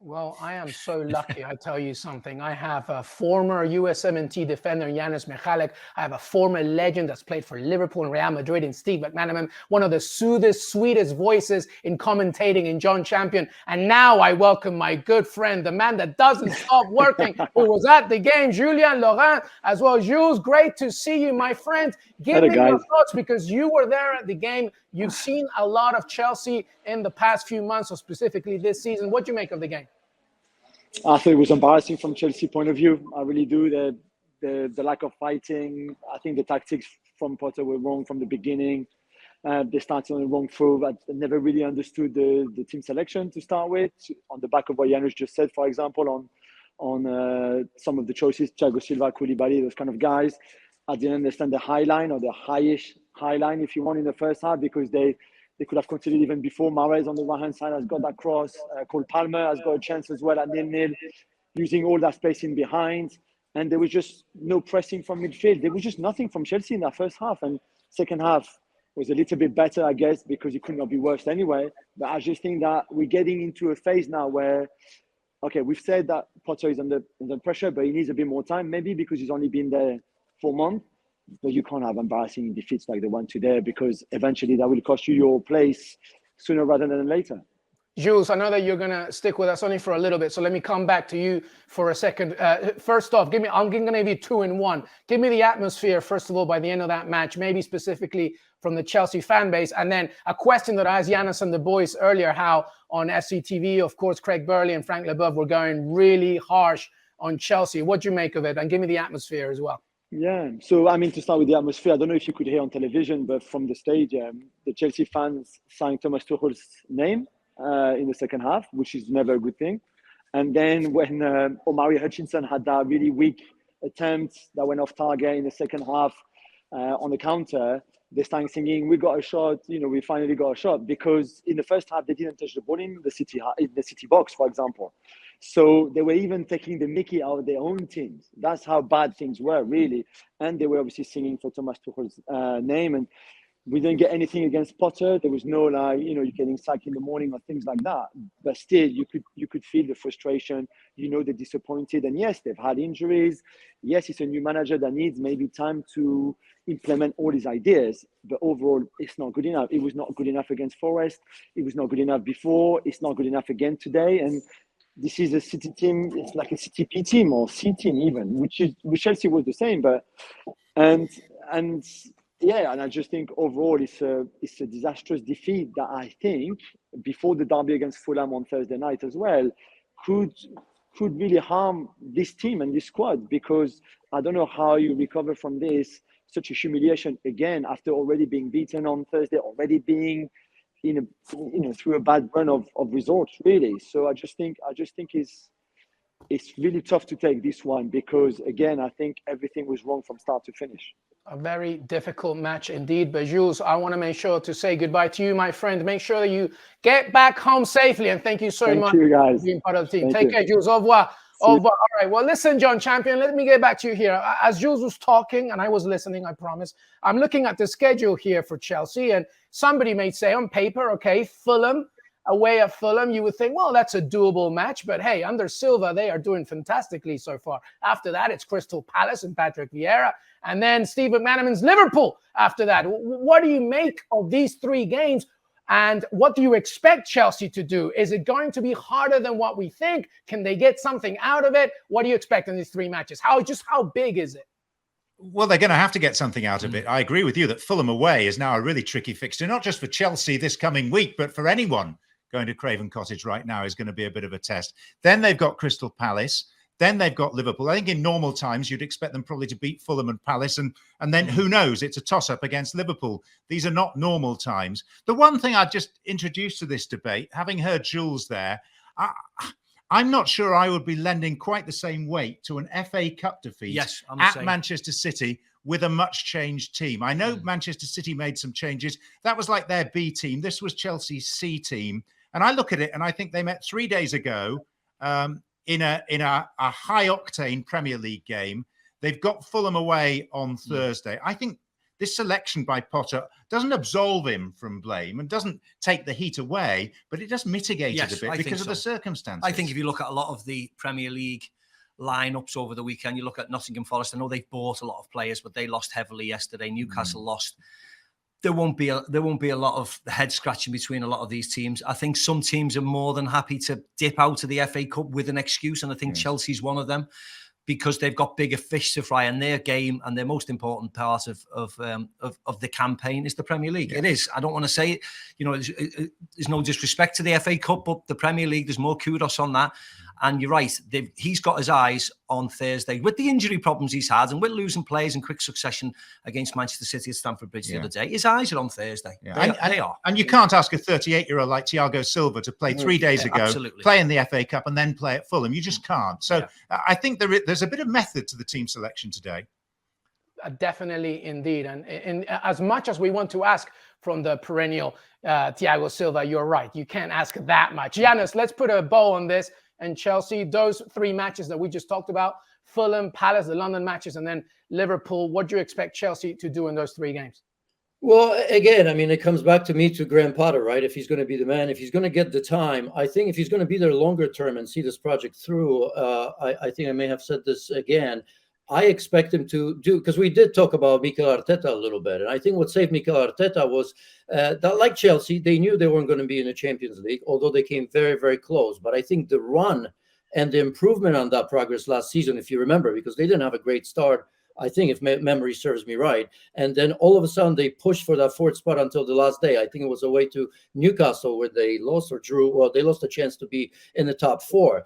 Well, I am so lucky. I tell you something. I have a former USMNT defender, Yanis Michalek. I have a former legend that's played for Liverpool and Real Madrid in Steve McManaman, one of the soothest, sweetest voices in commentating in John Champion. And now I welcome my good friend, the man that doesn't stop working, who was at the game, Julien Laurens, as well. Jules, great to see you, my friend. Give me your thoughts, because you were there at the game. You've seen a lot of Chelsea in the past few months, or specifically this season. What do you make of the game? I thought it was embarrassing from Chelsea point of view. I really do. The lack of fighting. I think the tactics from Potter were wrong from the beginning. They started on the wrong foot. I never really understood the team selection to start with. On the back of what Janusz just said, for example, on some of the choices, Thiago Silva, Koulibaly, those kind of guys. I didn't understand the high line, or the high line, if you want, in the first half, because they could have considered even before. Mahrez on the right-hand side has got that cross. Cole Palmer has got a chance as well at 0-0, using all that space in behind. And there was just no pressing from midfield. There was just nothing from Chelsea in that first half. And second half was a little bit better, I guess, because it could not be worse anyway. But I just think that we're getting into a phase now where, okay, we've said that Potter is under pressure, but he needs a bit more time, maybe because he's only been there for a month. But you can't have embarrassing defeats like the one today, because eventually that will cost you your place sooner rather than later. Jules, I know that you're going to stick with us only for a little bit, so let me come back to you for a second. First off, I'm going to give you 2 in 1. Give me the atmosphere, first of all, by the end of that match, maybe specifically from the Chelsea fan base. And then a question that I asked Yanis and the boys earlier, how on SCTV, of course, Craig Burley and Frank Leboeuf were going really harsh on Chelsea. What do you make of it? And give me the atmosphere as well. Yeah, so I mean, to start with the atmosphere, I don't know if you could hear on television, but from the stadium, the Chelsea fans sang Thomas Tuchel's name in the second half, which is never a good thing. And then when Omari Hutchinson had that really weak attempt that went off target in the second half on the counter, they started singing, "We got a shot, we finally got a shot," because in the first half, they didn't touch the ball in the City box, for example. So they were even taking the mickey out of their own teams. That's how bad things were, really. And they were obviously singing for Thomas Tuchel's name. And we didn't get anything against Potter. There was no, you're getting sacked in the morning or things like that. But still, you could feel the frustration. They're disappointed. And yes, they've had injuries. Yes, it's a new manager that needs maybe time to implement all his ideas. But overall, it's not good enough. It was not good enough against Forest. It was not good enough before. It's not good enough again today. And this is a City team. It's like a City B team or C team even, which Chelsea was the same. But and I just think overall it's a disastrous defeat that I think before the derby against Fulham on Thursday night as well could really harm this team and this squad, because I don't know how you recover from this, such a humiliation again after already being beaten on Thursday, already being through a bad run of results, really. So I just think it's really tough to take this one, because again, I think everything was wrong from start to finish. A very difficult match indeed. But Jules, I want to make sure to say goodbye to you, my friend. Make sure that you get back home safely, and thank you so much for being part of the team. Take care, Jules. Au revoir. Au revoir. All right. Well, listen, John Champion, let me get back to you here. As Jules was talking, and I was listening, I promise, I'm looking at the schedule here for Chelsea, and somebody may say on paper, okay, Fulham, away at Fulham, you would think, well, that's a doable match. But hey, under Silva, they are doing fantastically so far. After that, it's Crystal Palace and Patrick Vieira. And then Steve McManaman's Liverpool after that. What do you make of these 3 games? And what do you expect Chelsea to do? Is it going to be harder than what we think? Can they get something out of it? What do you expect in these 3 matches? How big is it? Well, they're going to have to get something out of it. I agree with you that Fulham away is now a really tricky fixture, not just for Chelsea this coming week, but for anyone going to Craven Cottage right now is going to be a bit of a test. Then they've got Crystal Palace. Then they've got Liverpool. I think in normal times, you'd expect them probably to beat Fulham and Palace. And then who knows? It's a toss-up against Liverpool. These are not normal times. The one thing I'd just introduce to this debate, having heard Jules there, I'm not sure I would be lending quite the same weight to an FA Cup defeat at Manchester City with a much-changed team. I know Manchester City made some changes. That was like their B team. This was Chelsea's C team. And I look at it and I think they met 3 days ago in a high-octane Premier League game. They've got Fulham away on Thursday. I think this selection by Potter doesn't absolve him from blame and doesn't take the heat away, but it does mitigate it a bit because of the circumstances. I think if you look at a lot of the Premier League lineups over the weekend, you look at Nottingham Forest. I know they've bought a lot of players, but they lost heavily yesterday. Newcastle lost. There won't be a lot of head scratching between a lot of these teams. I think some teams are more than happy to dip out of the FA Cup with an excuse, and I think Chelsea's one of them, because they've got bigger fish to fry, and their game and their most important part of the campaign is the Premier League. It is. I don't want to say it. You know, there's no disrespect to the FA Cup, but the Premier League, there's more kudos on that. And you're right. He's got his eyes on Thursday with the injury problems he's had and with losing players in quick succession against Manchester City at Stamford Bridge the other day. His eyes are on Thursday. They are. And you can't ask a 38-year-old like Thiago Silva to play 3 days ago, play in the FA Cup and then play at Fulham. You just can't. So I think there's a bit of method to the team selection today. Definitely, indeed. And as much as we want to ask from the perennial Thiago Silva, you're right. You can't ask that much. Giannis, let's put a bow on this. And Chelsea, those 3 matches that we just talked about, Fulham, Palace, the London matches, and then Liverpool. What do you expect Chelsea to do in those 3 games? Well, again, I mean, it comes back to Graham Potter, right? If he's going to be the man, if he's going to get the time, I think if he's going to be there longer term and see this project through, I think I may have said this again, I expect him to do, because we did talk about Mikel Arteta a little bit. And I think what saved Mikel Arteta was that, like Chelsea, they knew they weren't going to be in the Champions League, although they came very, very close. But I think the run and the improvement on that progress last season, if you remember, because they didn't have a great start, I think, if memory serves me right. And then all of a sudden they pushed for that 4th spot until the last day. I think it was away to Newcastle where they lost or drew. Well, they lost a chance to be in the top 4.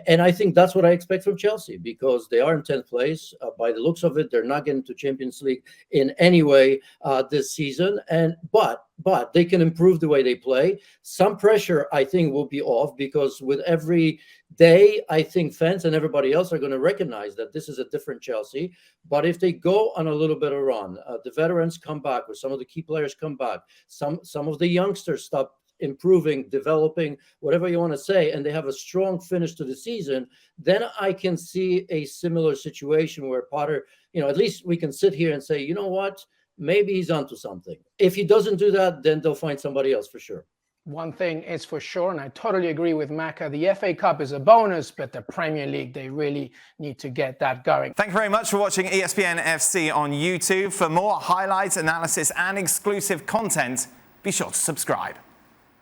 And I think that's what I expect from Chelsea, because they are in 10th place. By the looks of it, they're not getting to Champions League in any way this season. But they can improve the way they play. Some pressure, I think, will be off, because with every day, I think fans and everybody else are going to recognize that this is a different Chelsea. But if they go on a little bit of run, the veterans come back, or some of the key players come back, some of the youngsters stop improving, developing, whatever you want to say, and they have a strong finish to the season, then I can see a similar situation where Potter, at least we can sit here and say, you know what, maybe he's onto something. If he doesn't do that, then they'll find somebody else for sure. One thing is for sure, and I totally agree with Macca, the FA Cup is a bonus, but the Premier League, they really need to get that going. Thank you very much for watching ESPN FC on YouTube. For more highlights, analysis, and exclusive content, be sure to subscribe.